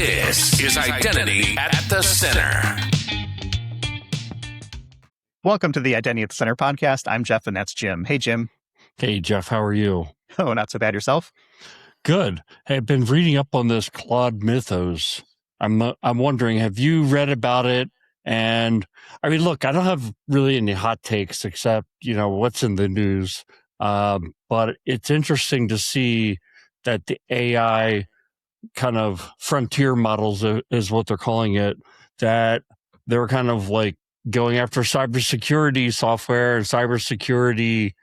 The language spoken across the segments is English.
This is Identity at the Center. Welcome to the Identity at the Center podcast. I'm Jeff, and that's Jim. Hey, Jim. Hey, Jeff, how are you? Oh, not so bad. Yourself? Good. Hey, I've been reading up on this Claude Mythos. I'm wondering, have you read about it? And I mean, look, I don't have really any hot takes except, what's in the news. But it's interesting to see that the AI kind of frontier models is what they're calling it, that they're kind of like going after cybersecurity software and cybersecurity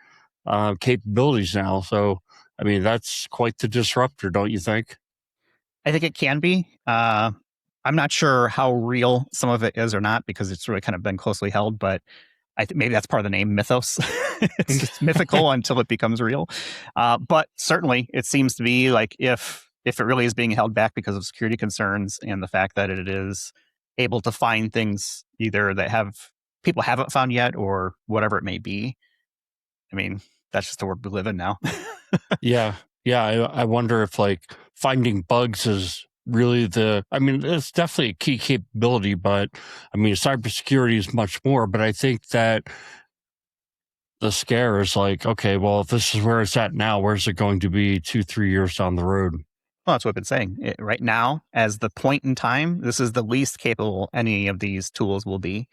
capabilities now. So, I mean, that's quite the disruptor, don't you think? I think it can be. I'm not sure how real some of it is or not because it's really kind of been closely held, but I think maybe that's part of the name mythos. It's mythical until it becomes real. But certainly it seems to be like if it really is being held back because of security concerns and the fact that it is able to find things either that people haven't found yet or whatever it may be. I mean, that's just the world we live in now. Yeah. I wonder if like finding bugs is really it's definitely a key capability, but I mean, cybersecurity is much more. But I think that the scare is like, okay, well, if this is where it's at now, where's it going to be 2-3 years down the road? Well, that's what I've been saying. Right now, as the point in time, this is the least capable any of these tools will be,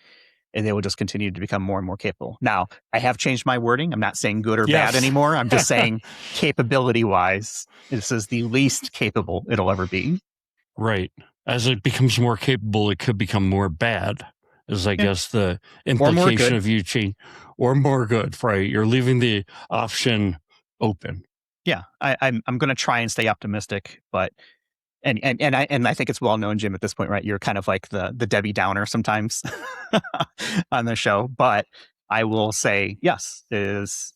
and they will just continue to become more and more capable. Now, I have changed my wording. I'm not saying good or bad anymore. I'm just saying capability-wise, this is the least capable it'll ever be. Right. As it becomes more capable, it could become more bad, is I guess the implication of you change. Or more good, right? You're leaving the option open. Yeah, I'm going to try and stay optimistic, but and I think it's well known, Jim, at this point, right? You're kind of like the Debbie Downer sometimes on the show, but I will say yes, it is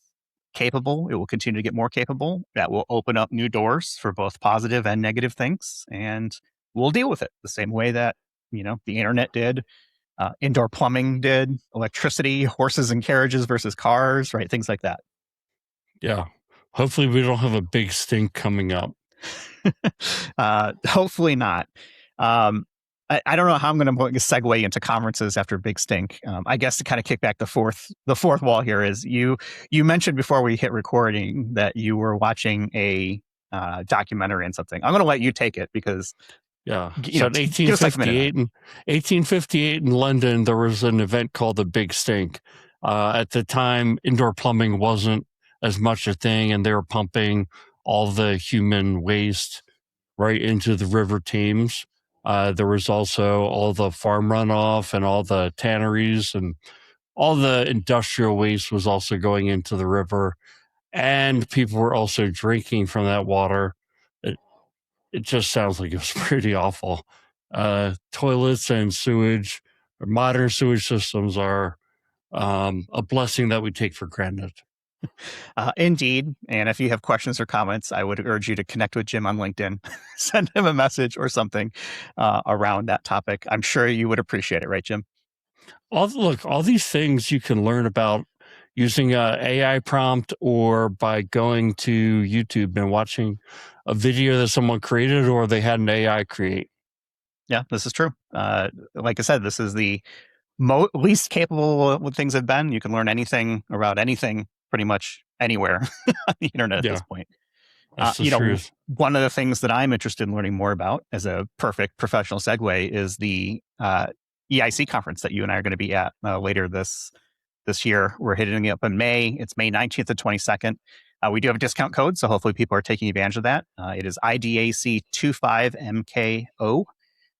capable. It will continue to get more capable. That will open up new doors for both positive and negative things, and we'll deal with it the same way that the internet did, indoor plumbing did, electricity, horses and carriages versus cars, right? Things like that. Yeah. Hopefully we don't have a big stink coming up. Hopefully not. I don't know how I'm going to segue into conferences after Big Stink. I guess to kind of kick back the fourth wall here is you mentioned before we hit recording that you were watching a documentary and something. I'm going to let you take it because so in 1858 in London, there was an event called the Big Stink. At the time, indoor plumbing wasn't as much a thing, and they were pumping all the human waste right into the River Thames. There was also all the farm runoff and all the tanneries and all the industrial waste was also going into the river. And people were also drinking from that water. It just sounds like it was pretty awful. Toilets and sewage, modern sewage systems are a blessing that we take for granted. Indeed. And if you have questions or comments, I would urge you to connect with Jim on LinkedIn, send him a message or something around that topic. I'm sure you would appreciate it, right, Jim? All these things you can learn about using an AI prompt or by going to YouTube and watching a video that someone created or they had an AI create. Yeah, this is true. Like I said, this is the least capable of what things have been. You can learn anything about anything pretty much anywhere on the internet at this point. That's the truth. One of the things that I'm interested in learning more about as a perfect professional segue is the EIC conference that you and I are going to be at later this year. We're hitting it up in May. It's May 19th to 22nd. We do have a discount code, so hopefully people are taking advantage of that. It is IDAC25MKO.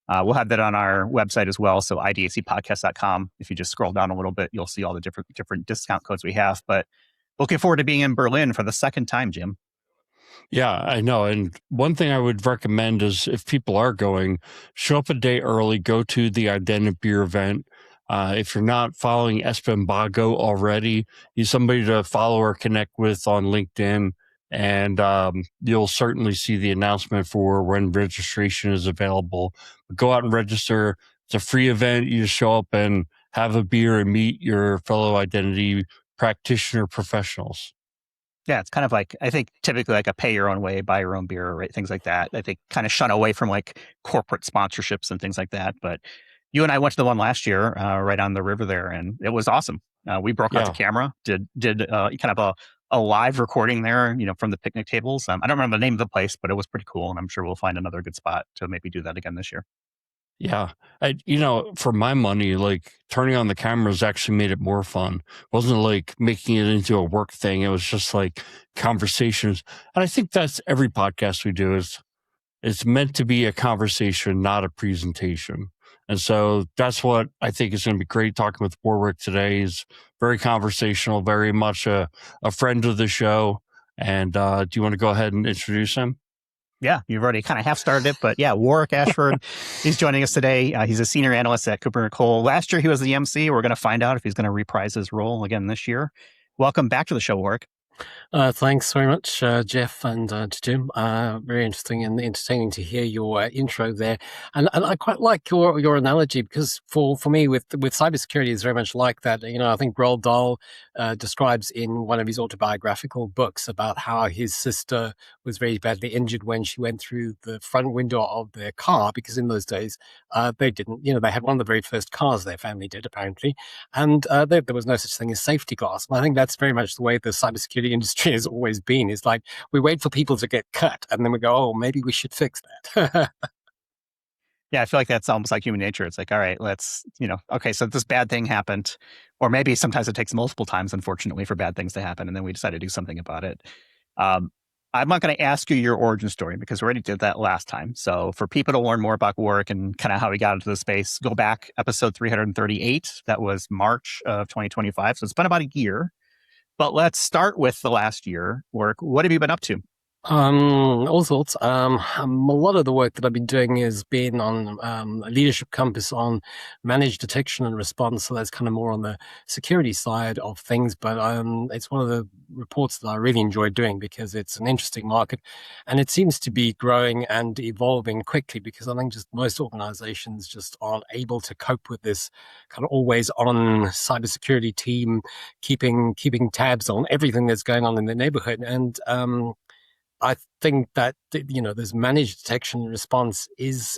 We'll have that on our website as well, so idacpodcast.com. If you just scroll down a little bit, you'll see all the different discount codes we have. But looking forward to being in Berlin for the second time, Jim. Yeah, I know. And one thing I would recommend is if people are going, show up a day early, go to the Identiverse event. If you're not following Espen Bago already, he's somebody to follow or connect with on LinkedIn. And you'll certainly see the announcement for when registration is available. Go out and register. It's a free event. You just show up and have a beer and meet your fellow identity practitioner professionals. Yeah, it's kind of like, I think typically like a pay your own way, buy your own beer, right? Things like that. I think kind of shun away from like corporate sponsorships and things like that. But you and I went to the one last year, right on the river there, and it was awesome. We broke out the Yeah. camera, did kind of a live recording there, from the picnic tables. I don't remember the name of the place, but it was pretty cool, and I'm sure we'll find another good spot to maybe do that again this year. Yeah. For my money, like turning on the cameras actually made it more fun. It wasn't like making it into a work thing. It was just like conversations. And I think that's every podcast we do is it's meant to be a conversation, not a presentation. And so that's what I think is going to be great talking with Warwick today. Is very conversational, very much a friend of the show. And do you want to go ahead and introduce him? Yeah, you've already kind of half started it, but yeah, Warwick Ashford, he's joining us today. He's a senior analyst at KuppingerCole. Last year, he was the MC. We're going to find out if he's going to reprise his role again this year. Welcome back to the show, Warwick. Thanks very much, Jeff and to Jim. Very interesting and entertaining to hear your intro there. And I quite like your analogy, because for me with cybersecurity is very much like that. I think Roald Dahl describes in one of his autobiographical books about how his sister was very badly injured when she went through the front window of their car, because in those days they didn't, they had one of the very first cars their family did, apparently, and there was no such thing as safety glass. And I think that's very much the way the cybersecurity industry has always been. Is like we wait for people to get cut and then we go, oh, maybe we should fix that. Yeah, I feel like that's almost like human nature. It's like, all right, let's, okay, so this bad thing happened, or maybe sometimes it takes multiple times, unfortunately, for bad things to happen, and then we decide to do something about it. I'm not going to ask you your origin story because we already did that last time. So for people to learn more about Warwick and kind of how he got into the space, go back episode 338. That was March of 2025. So it's been about a year. But let's start with the last year. Warwick, what have you been up to? All sorts. A lot of the work that I've been doing has been on a leadership compass on managed detection and response. So that's kind of more on the security side of things. But it's one of the reports that I really enjoy doing because it's an interesting market, and it seems to be growing and evolving quickly. Because I think just most organizations just aren't able to cope with this kind of always on cybersecurity team, keeping tabs on everything that's going on in the neighborhood. And I think that this managed detection and response is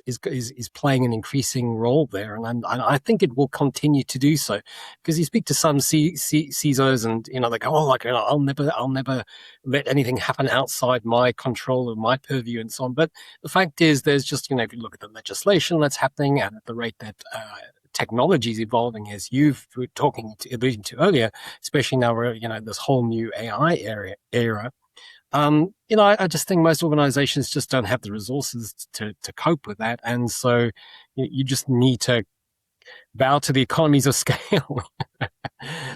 playing an increasing role there, and I think it will continue to do so, because you speak to some CISOs and they go, oh, like I'll never let anything happen outside my control or my purview and so on. But the fact is, there's just if you look at the legislation that's happening and at the rate that technology is evolving, as you've alluding to earlier, especially now we're this whole new AI era. I just think most organizations just don't have the resources to cope with that. And so you just need to bow to the economies of scale.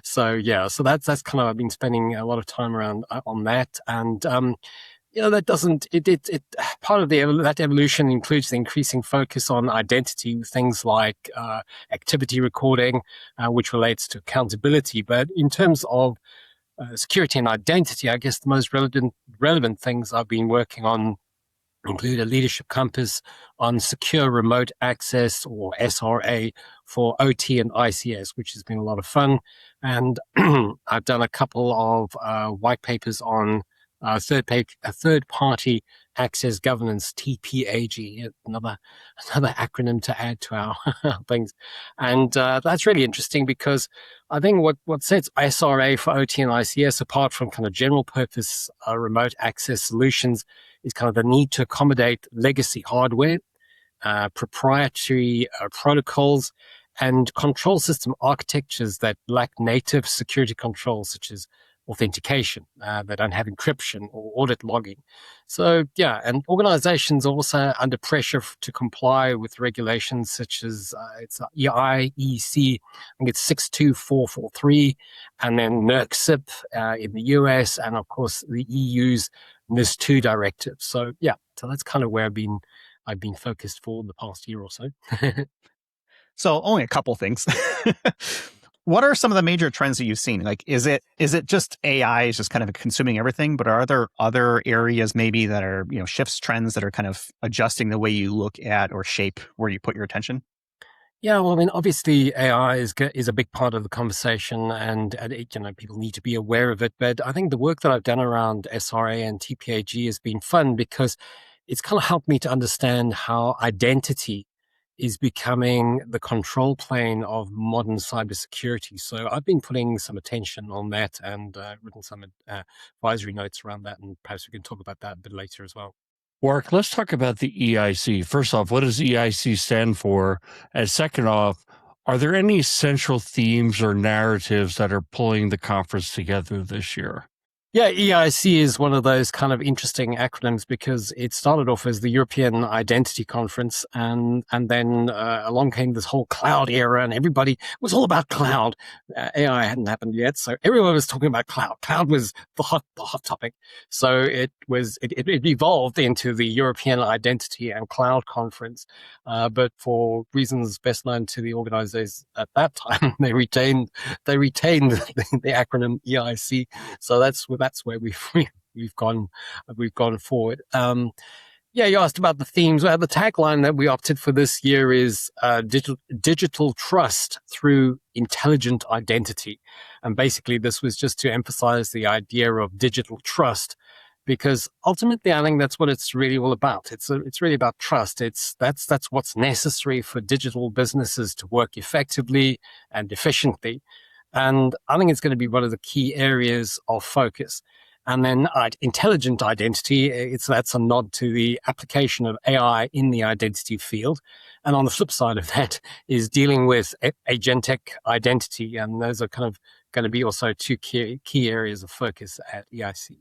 So that's kind of, I've been spending a lot of time around on that. And, that doesn't, part of that evolution includes the increasing focus on identity with things like activity recording, which relates to accountability. But in terms of security and identity, I guess the most relevant things I've been working on include a leadership compass on secure remote access, or SRA, for OT and ICS, which has been a lot of fun. And I've done a couple of white papers on third-party access governance, TPAG, another acronym to add to our things. And that's really interesting, because I think what sets SRA for OT and ICS apart from kind of general purpose remote access solutions is kind of the need to accommodate legacy hardware, proprietary protocols, and control system architectures that lack native security controls, such as authentication, they don't have encryption or audit logging. So and organizations are also under pressure to comply with regulations such as it's IEC, I think it's 62443, and then NERC-CIP in the US, and of course the EU's NIS2 directive. So so that's kind of where I've been focused for the past year or so. So only a couple things. What are some of the major trends that you've seen? Like, is it just AI is just kind of consuming everything, but are there other areas maybe that are, shifts, trends that are kind of adjusting the way you look at or shape where you put your attention? Yeah, well, I mean, obviously AI is a big part of the conversation, and people need to be aware of it. But I think the work that I've done around SRA and TPAG has been fun because it's kind of helped me to understand how identity is becoming the control plane of modern cybersecurity. So I've been putting some attention on that and written some advisory notes around that, and perhaps we can talk about that a bit later as well. Warwick, let's talk about the EIC. First off, what does EIC stand for? And second off, are there any central themes or narratives that are pulling the conference together this year? Yeah, EIC is one of those kind of interesting acronyms because it started off as the European Identity Conference, and then along came this whole cloud era, and everybody was all about cloud. AI hadn't happened yet, so everyone was talking about cloud. Cloud was the hot topic. So it evolved into the European Identity and Cloud Conference, but for reasons best known to the organizers at that time, they retained the acronym EIC. So that's where we've gone forward. Yeah, you asked about the themes. Well, the tagline that we opted for this year is digital trust through intelligent identity, and basically this was just to emphasize the idea of digital trust, because ultimately I think that's what it's really all about. It's really about trust. That's what's necessary for digital businesses to work effectively and efficiently. And I think it's going to be one of the key areas of focus. And then intelligent identity, that's a nod to the application of AI in the identity field. And on the flip side of that is dealing with agentic identity. And those are kind of going to be also two key areas of focus at EIC.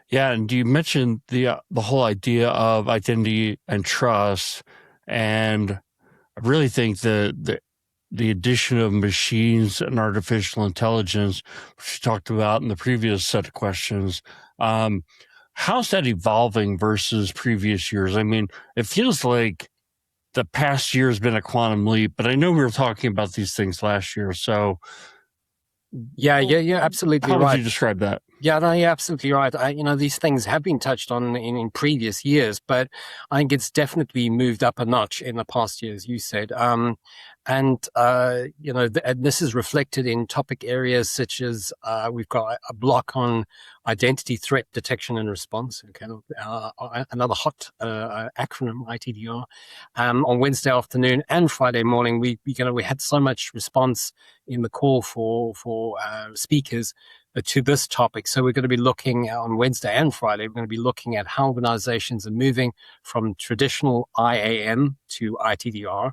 Yeah, and you mentioned the whole idea of identity and trust, and I really think the addition of machines and artificial intelligence, which you talked about in the previous set of questions, how's that evolving versus previous years? I mean, it feels like the past year has been a quantum leap, but I know we were talking about these things last year. So yeah, absolutely how right. would you describe that? Yeah, no, you're absolutely right. These things have been touched on in previous years, but I think it's definitely moved up a notch in the past year, as you said. And this is reflected in topic areas such as we've got a block on identity threat detection and response. Okay, another hot acronym, ITDR. On Wednesday afternoon and Friday morning, we had so much response in the call for speakers to this topic. So we're going to be looking on Wednesday and Friday, we're going to be looking at how organizations are moving from traditional IAM to ITDR,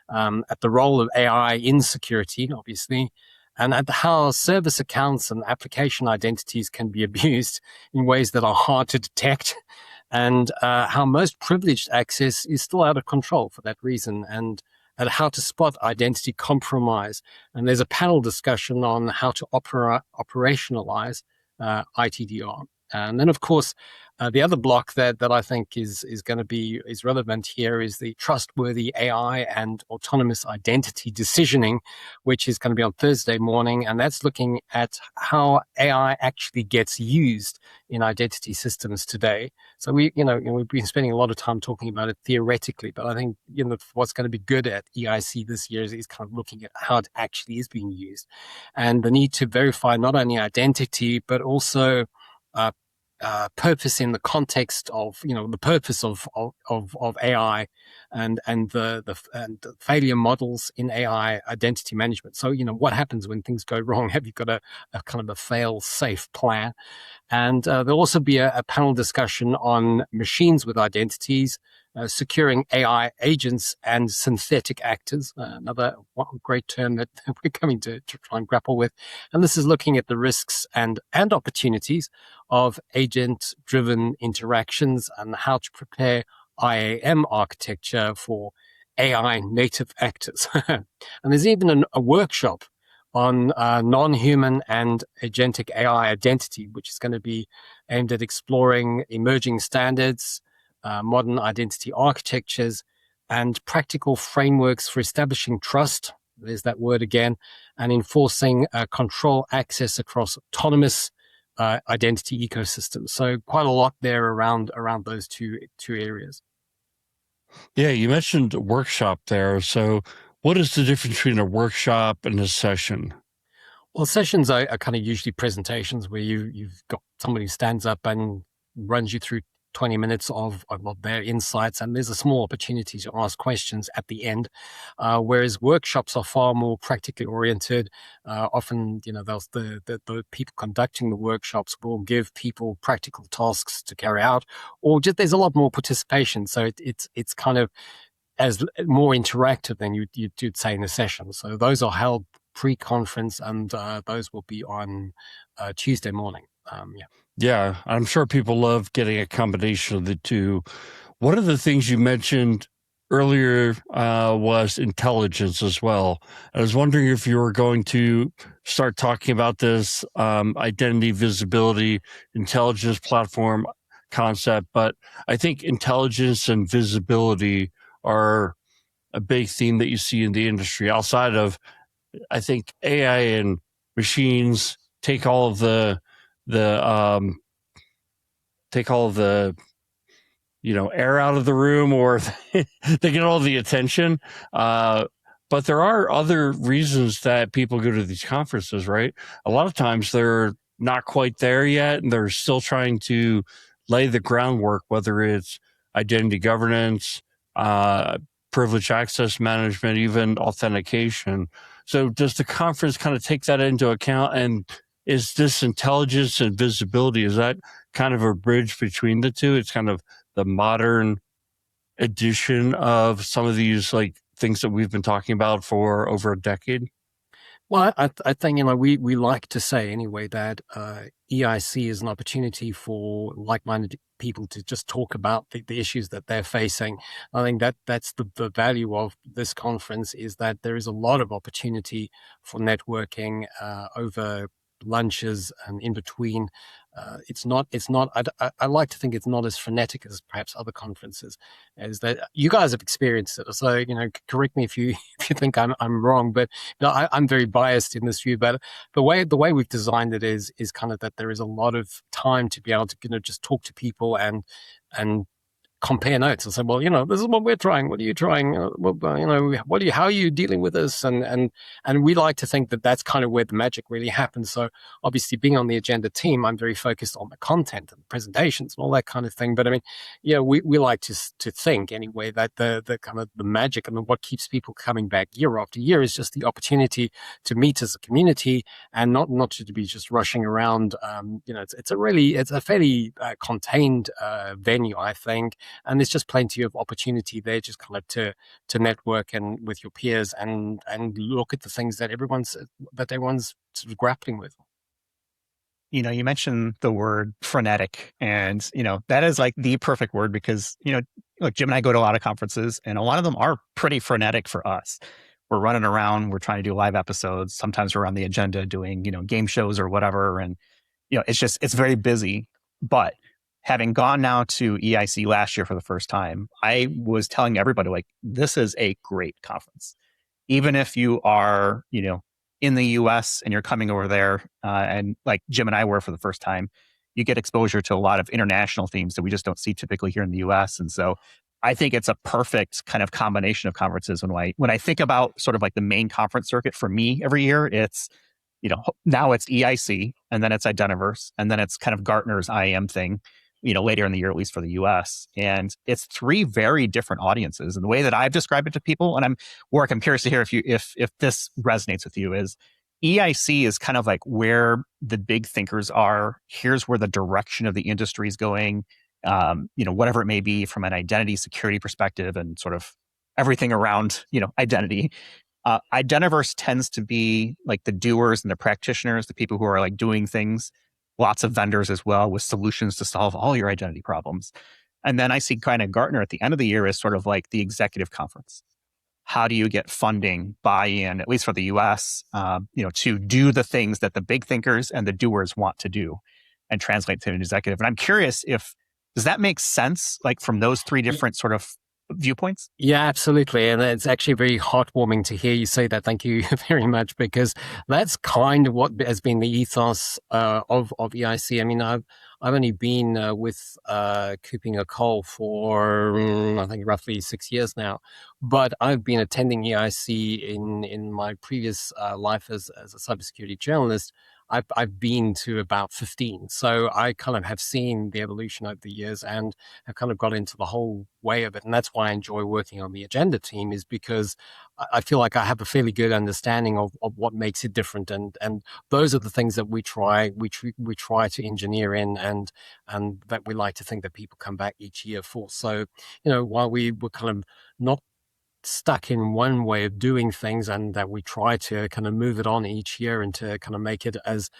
at the role of AI in security, obviously, and at how service accounts and application identities can be abused in ways that are hard to detect, and how most privileged access is still out of control for that reason, and at how to spot identity compromise. And there's a panel discussion on how to operationalize ITDR. And then, of course, the other block that I think is relevant here is the trustworthy AI and autonomous identity decisioning, which is going to be on Thursday morning, and that's looking at how AI actually gets used in identity systems today. So we've been spending a lot of time talking about it theoretically, but I think what's going to be good at EIC this year is kind of looking at how it actually is being used, and the need to verify not only identity but also purpose in the context of the purpose of AI and the failure models in AI identity management. So what happens when things go wrong? Have you got a kind of a fail-safe plan? And there'll also be a panel discussion on machines with identities, securing AI agents and synthetic actors, another great term that we're coming to try and grapple with. And this is looking at the risks and opportunities of agent-driven interactions and how to prepare IAM architecture for AI native actors. And there's even a workshop on non-human and agentic AI identity, which is going to be aimed at exploring emerging standards, modern identity architectures, and practical frameworks for establishing trust. There's that word again, and enforcing control access across autonomous identity ecosystems. So quite a lot there around those two areas. Yeah, you mentioned workshop there. So what is the difference between a workshop and a session? Well, sessions are kind of usually presentations where you've got somebody who stands up and runs you through 20 minutes of their insights, and there's a small opportunity to ask questions at the end. Whereas workshops are far more practically oriented. Often, the people conducting the workshops will give people practical tasks to carry out, or just there's a lot more participation. So it's kind of as more interactive than you'd say in a session. So those are held pre-conference, and those will be on Tuesday morning. Yeah, I'm sure people love getting a combination of the two. One of the things you mentioned earlier was intelligence as well. I was wondering if you were going to start talking about this identity visibility intelligence platform concept, but I think intelligence and visibility are a big theme that you see in the industry outside of, I think, AI and machines take all of the take all of the air out of the room, or they get all the attention. But there are other reasons that people go to these conferences, right? A lot of times they're not quite there yet, and they're still trying to lay the groundwork, whether it's identity governance, privilege access management, even authentication. So does the conference kind of take that into account? And is this intelligence and visibility, is that kind of a bridge between the two? It's kind of the modern edition of some of these like things that we've been talking about for over a decade. Well, I think, we like to say anyway that EIC is an opportunity for like-minded people to just talk about the issues that they're facing. I think that's the value of this conference, is that there is a lot of opportunity for networking over lunches and in between. It's not. I like to think it's not as frenetic as perhaps other conferences. As that you guys have experienced it, so correct me if you think I'm wrong, but I'm very biased in this view. But the way we've designed it is kind of that there is a lot of time to be able to just talk to people and compare notes and say, well, this is what we're trying. What are you trying? How are you dealing with this? And we like to think that that's kind of where the magic really happens. So obviously, being on the agenda team, I'm very focused on the content and presentations and all that kind of thing. But I mean, we like to think anyway that the kind of the magic and what keeps people coming back year after year is just the opportunity to meet as a community and not to be just rushing around. It's a fairly contained venue, I think. And there's just plenty of opportunity there, just kind of to network and with your peers and look at the things that everyone's sort of grappling with. You mentioned the word frenetic, and that is like the perfect word because look, Jim and I go to a lot of conferences, and a lot of them are pretty frenetic for us. We're running around, we're trying to do live episodes. Sometimes we're on the agenda doing game shows or whatever, and it's very busy. But having gone now to EIC last year for the first time, I was telling everybody, like, this is a great conference. Even if you are, in the US and you're coming over there, and like Jim and I were for the first time, you get exposure to a lot of international themes that we just don't see typically here in the US. And so I think it's a perfect kind of combination of conferences. When I think about sort of like the main conference circuit for me every year, it's now it's EIC, and then it's Identiverse, and then it's kind of Gartner's IAM thing, later in the year, at least for the US. And it's three very different audiences. And the way that I've described it to people, and I'm curious to hear if this resonates with you, is EIC is kind of like where the big thinkers are. Here's where the direction of the industry is going, whatever it may be from an identity security perspective and sort of everything around, identity. Identiverse tends to be like the doers and the practitioners, the people who are like doing things, lots of vendors as well with solutions to solve all your identity problems. And then I see kind of Gartner at the end of the year as sort of like the executive conference. How do you get funding, buy-in, at least for the US, to do the things that the big thinkers and the doers want to do and translate to an executive? And I'm curious does that make sense, like from those three different sort of viewpoints? Yeah, absolutely. And it's actually very heartwarming to hear you say that. Thank you very much, because that's kind of what has been the ethos of EIC. I mean, I've only been with KuppingerCole for I think roughly 6 years now, but I've been attending EIC in my previous life as a cybersecurity journalist. I've been to about 15. So I kind of have seen the evolution over the years and have kind of got into the whole way of it. And that's why I enjoy working on the agenda team, is because I feel like I have a fairly good understanding of what makes it different. And those are the things that we try to engineer in, and that we like to think that people come back each year for. So, while we were kind of not stuck in one way of doing things, and that we try to kind of move it on each year and to kind of make it as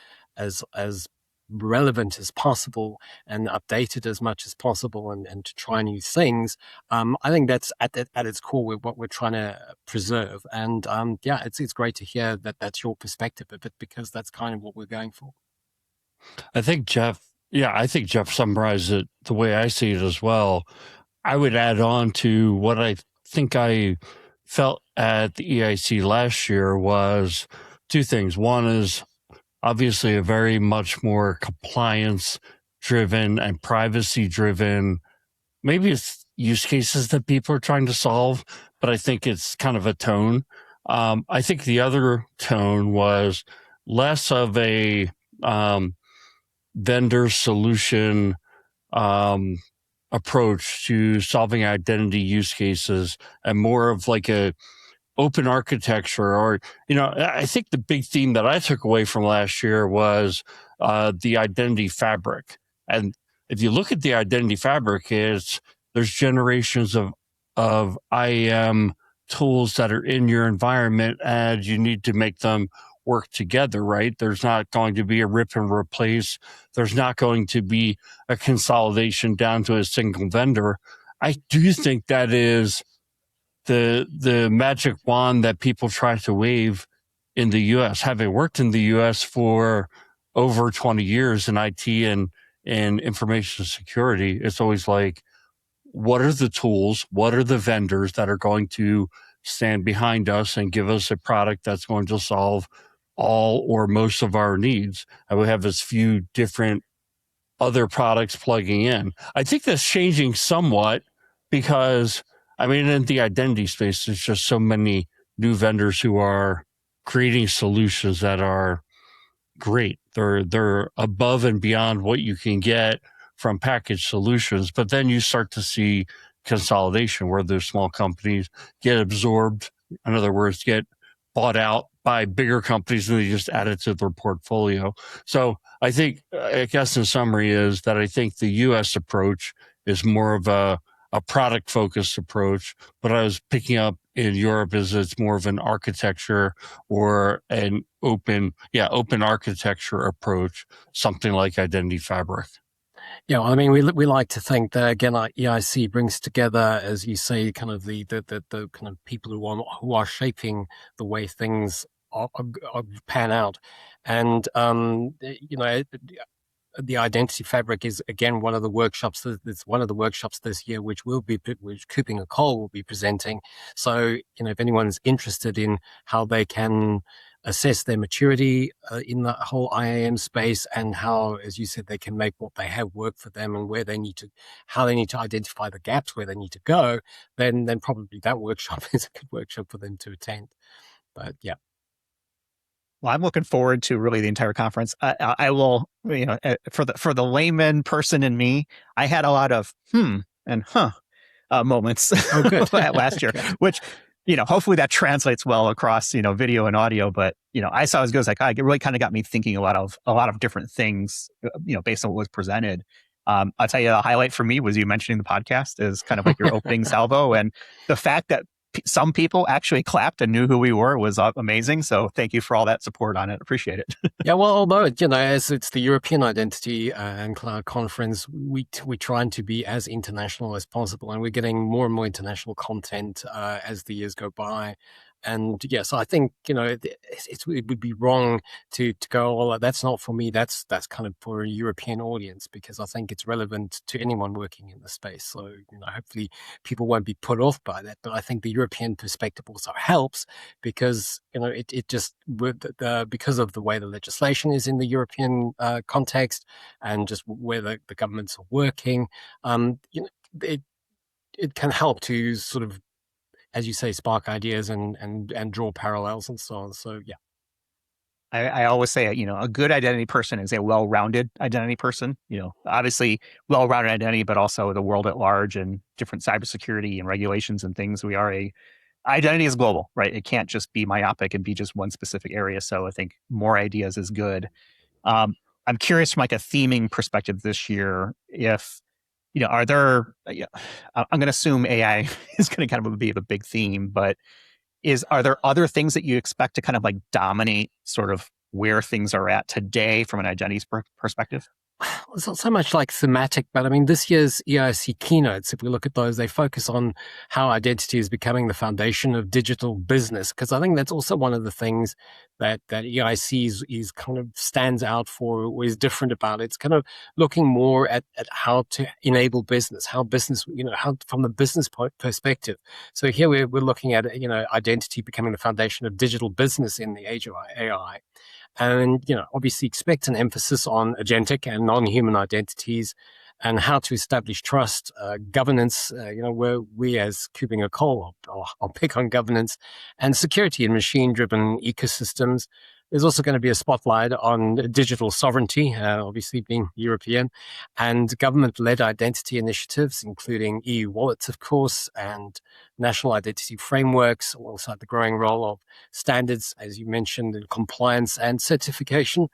relevant as possible and update it as much as possible, and to try new things. I think that's at its core what we're trying to preserve. And it's great to hear that that's your perspective of it, because that's kind of what we're going for. I think Jeff summarized it the way I see it as well. I would add on to what I think I felt at the EIC last year was two things. One is obviously a very much more compliance driven and privacy driven, maybe it's use cases that people are trying to solve, but I think it's kind of a tone. I think the other tone was less of a vendor solution approach to solving identity use cases, and more of like a open architecture. Or, I think the big theme that I took away from last year was the identity fabric. And if you look at the identity fabric, there's generations of IAM tools that are in your environment, and you need to make them work together, right? There's not going to be a rip and replace. There's not going to be a consolidation down to a single vendor. I do think that is the magic wand that people try to wave in the U.S. Having worked in the U.S. for over 20 years in IT and information security, it's always like, what are the tools? What are the vendors that are going to stand behind us and give us a product that's going to solve all or most of our needs? And we have as few different other products plugging in. I think that's changing somewhat, because in the identity space, there's just so many new vendors who are creating solutions that are great. They're above and beyond what you can get from packaged solutions. But then you start to see consolidation where those small companies get absorbed. In other words, get bought out by bigger companies, and they just add it to their portfolio. So I guess in summary is that I think the U.S. approach is more of a product focused approach. What I was picking up in Europe is it's more of an architecture or an open architecture approach, something like Identity Fabric. Yeah, we like to think that, again, our EIC brings together, as you say, kind of the kind of people who are shaping the way things pan out. And the Identity Fabric is, again, one of the workshops. It's one of the workshops this year, which KuppingerCole will be presenting. So, if anyone's interested in how they can assess their maturity in the whole IAM space, and how, as you said, they can make what they have work for them, and how they need to identify the gaps where they need to go, then probably that workshop is a good workshop for them to attend. But yeah. Well, I'm looking forward to really the entire conference. I will, for the layman person in me, I had a lot of and moments last year, which, hopefully that translates well across, video and audio. But, I saw as good as it really kind of got me thinking a lot of different things, based on what was presented. I'll tell you, the highlight for me was you mentioning the podcast as kind of like your opening salvo, and the fact that some people actually clapped and knew who we were was amazing. So thank you for all that support on it. Appreciate it. Yeah, well, although, as it's the European Identity and Cloud Conference, we're trying to be as international as possible, and we're getting more and more international content as the years go by. And yes, I think, it would be wrong to go, well, that's not for me. That's kind of for a European audience, because I think it's relevant to anyone working in the space. So, hopefully people won't be put off by that. But I think the European perspective also helps because, it just, because of the way the legislation is in the European context and just where the governments are working, it can help to sort of, as you say, spark ideas and draw parallels and so on. So yeah. I always say, a good identity person is a well-rounded identity person. Obviously well-rounded identity, but also the world at large and different cybersecurity and regulations and things. Identity is global, right? It can't just be myopic and be just one specific area. So I think more ideas is good. I'm curious from like a theming perspective this year, if, are there, I'm going to assume AI is going to kind of be a big theme, but are there other things that you expect to kind of like dominate sort of where things are at today from an identity perspective? It's not so much like thematic, but I mean, this year's EIC keynotes, if we look at those, they focus on how identity is becoming the foundation of digital business. Because I think that's also one of the things that EIC is kind of stands out for, or is different about it. It's kind of looking more at how to enable business, how business, how from the business perspective. So here we're looking at, identity becoming the foundation of digital business in the age of AI. And, obviously expect an emphasis on agentic and non-human identities and how to establish trust, governance, where we as KuppingerCole, I'll pick on governance, and security in machine-driven ecosystems. There's also going to be a spotlight on digital sovereignty, obviously being European, and government-led identity initiatives, including EU wallets, of course, and national identity frameworks, alongside the growing role of standards, as you mentioned, in compliance and certification.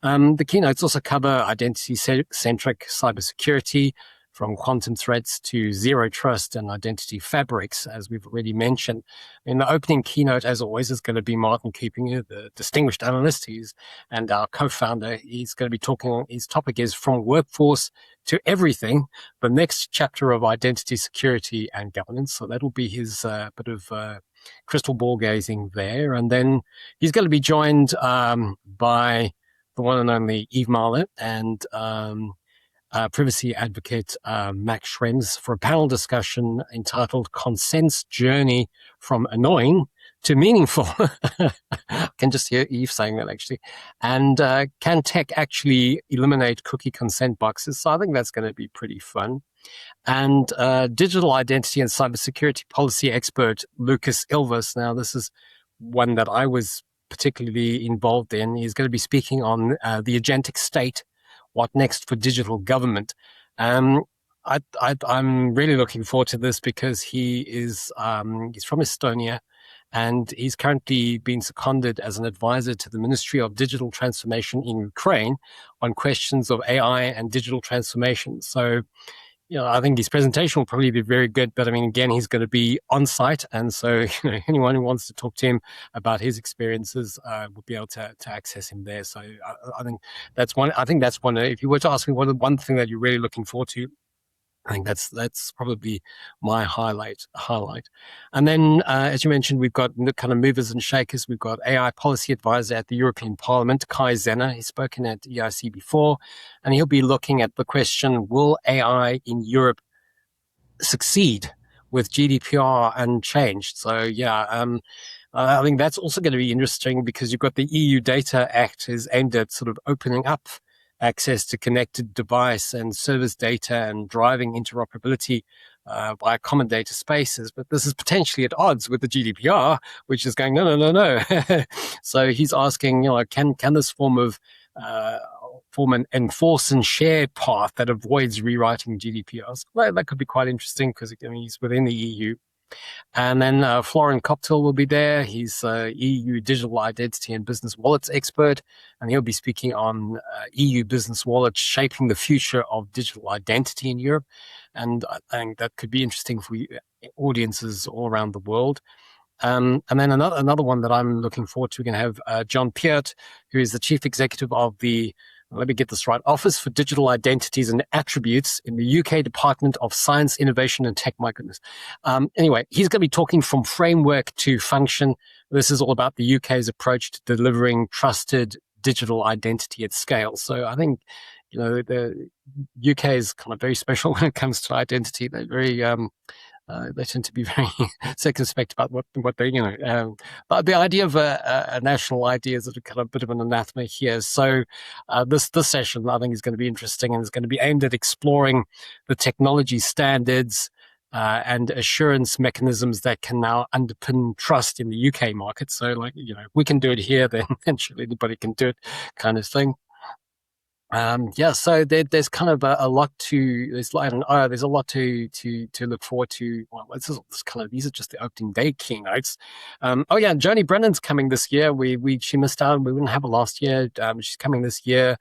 The keynotes also cover identity-centric cybersecurity, from quantum threats to zero trust and identity fabrics, as we've already mentioned. In the opening keynote, as always, is going to be Martin Kuppinger, the distinguished analyst, and our co-founder. He's going to be talking, his topic is From Workforce to Everything, the next chapter of identity security and governance. So that'll be his bit of crystal ball gazing there. And then he's going to be joined by the one and only Eve Marler and privacy advocate Max Schrems for a panel discussion entitled Consent's Journey from Annoying to Meaningful. I can just hear Eve saying that, actually. And can tech actually eliminate cookie consent boxes? So I think that's going to be pretty fun. And digital identity and cybersecurity policy expert Lucas Ilves. Now, this is one that I was particularly involved in. He's going to be speaking on the agentic state. What next for digital government? I'm really looking forward to this because he's from Estonia, and he's currently been seconded as an advisor to the Ministry of Digital Transformation in Ukraine on questions of AI and digital transformation. So, I think his presentation will probably be very good, but I mean, again, he's going to be on site. And so, anyone who wants to talk to him about his experiences will be able to access him there. So I think that's one, if you were to ask me one thing that you're really looking forward to, I think that's probably my highlight. And then, as you mentioned, we've got the kind of movers and shakers. We've got AI policy advisor at the European Parliament, Kai Zenner. He's spoken at EIC before, and he'll be looking at the question, will AI in Europe succeed with GDPR unchanged? So, I think that's also going to be interesting because you've got the EU Data Act is aimed at sort of opening up access to connected device and service data and driving interoperability via common data spaces. But this is potentially at odds with the GDPR, which is going, no. So he's asking, can this form an enforce and share path that avoids rewriting GDPR? So that could be quite interesting because he's within the EU. And then Florian Koptil will be there. He's EU digital identity and business wallets expert, and he'll be speaking on EU business wallets shaping the future of digital identity in Europe. And I think that could be interesting for audiences all around the world. And then another one that I'm looking forward to, we're going to have John Peart, who is the chief executive of the let me get this right, Office for Digital Identities and Attributes in the UK Department of Science, Innovation and Tech. My goodness. Anyway, he's going to be talking from framework to function. This is all about the UK's approach to delivering trusted digital identity at scale. So I think, the UK is kind of very special when it comes to identity. They're very, they tend to be very circumspect about what they, but the idea of a national ID is a kind of bit of an anathema here. So this session, I think, is going to be interesting, and it's going to be aimed at exploring the technology standards and assurance mechanisms that can now underpin trust in the UK market. So, if we can do it here, then surely anybody can do it, kind of thing. So there's kind of a lot there's a lot to look forward to. Well, these are just the opening day keynotes. Joni Brennan's coming this year. She missed out. We wouldn't have her last year. She's coming this year,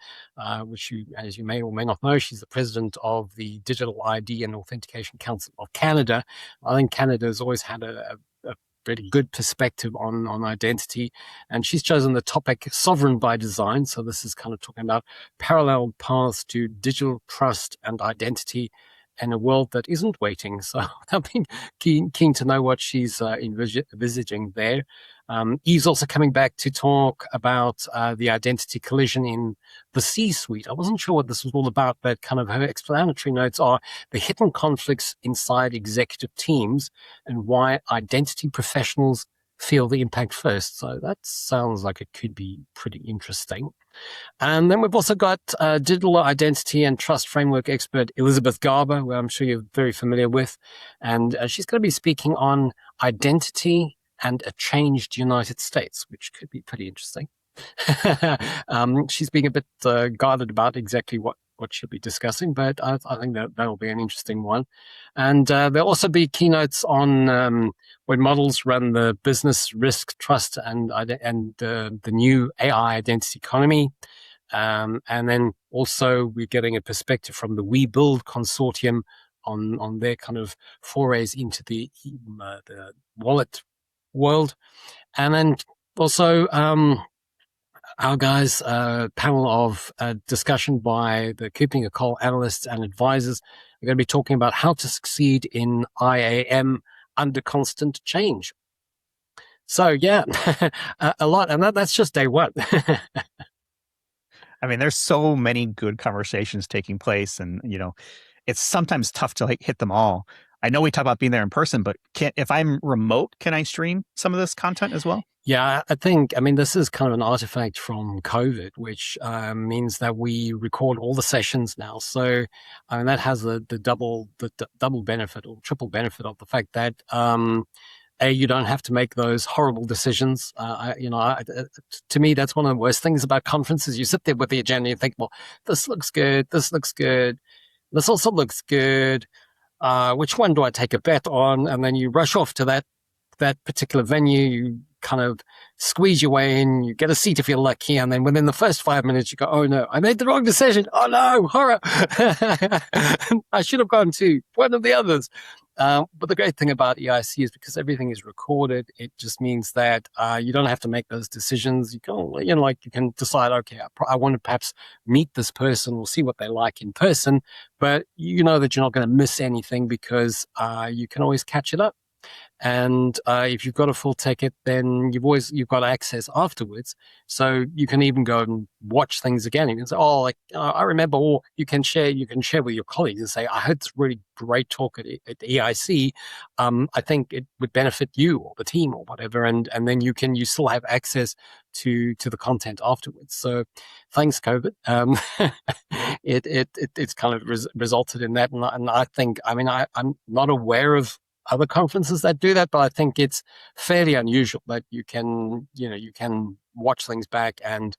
which as you may or may not know, she's the president of the Digital ID and Authentication Council of Canada. I think Canada has always had a really good perspective on identity, and she's chosen the topic sovereign by design. So this is kind of talking about parallel paths to digital trust and identity in a world that isn't waiting. So I've been keen to know what she's envisaging there. Eve's also coming back to talk about the identity collision in the C-suite. I wasn't sure what this was all about, but kind of her explanatory notes are the hidden conflicts inside executive teams and why identity professionals feel the impact first. So that sounds like it could be pretty interesting. And then we've also got digital identity and trust framework expert Elizabeth Garber, who I'm sure you're very familiar with. And she's going to be speaking on identity and a changed United States, which could be pretty interesting. She's being a bit guarded about exactly what she'll be discussing, but I think that'll be an interesting one. And there'll also be keynotes on when models run the business risk, trust, and the new AI identity economy. And then also we're getting a perspective from the We Build consortium on their kind of forays into the wallet world. And then also our guys, panel of discussion by the KuppingerCole analysts and advisors. We're going to be talking about how to succeed in IAM under constant change. So yeah, a lot, and that's just day one. I mean, there's so many good conversations taking place, and it's sometimes tough to hit them all. I know we talk about being there in person, but if I'm remote, can I stream some of this content as well? Yeah, this is kind of an artifact from COVID, which means that we record all the sessions now. So, that has the double benefit or triple benefit of the fact that you don't have to make those horrible decisions. To me, that's one of the worst things about conferences. You sit there with the agenda and you think, well, this looks good, this looks good, this also looks good. Which one do I take a bet on? And then you rush off to that particular venue. You kind of squeeze your way in, you get a seat if you're lucky, and then within the first 5 minutes you go, oh no, I made the wrong decision. Oh no, horror. I should have gone to one of the others. But the great thing about EIC is because everything is recorded, it just means that you don't have to make those decisions. You can decide, okay, I want to perhaps meet this person or see what they like in person, but you know that you're not going to miss anything because you can always catch it up. And if you've got a full ticket, then you've got access afterwards. So you can even go and watch things again. You can say, I remember, or you can share with your colleagues and say, I heard this really great talk at EIC. I think it would benefit you or the team or whatever. And then you still have access to the content afterwards. So thanks, COVID. It's kind of resulted in that. And I think, I'm not aware of other conferences that do that, but I think it's fairly unusual that you can watch things back and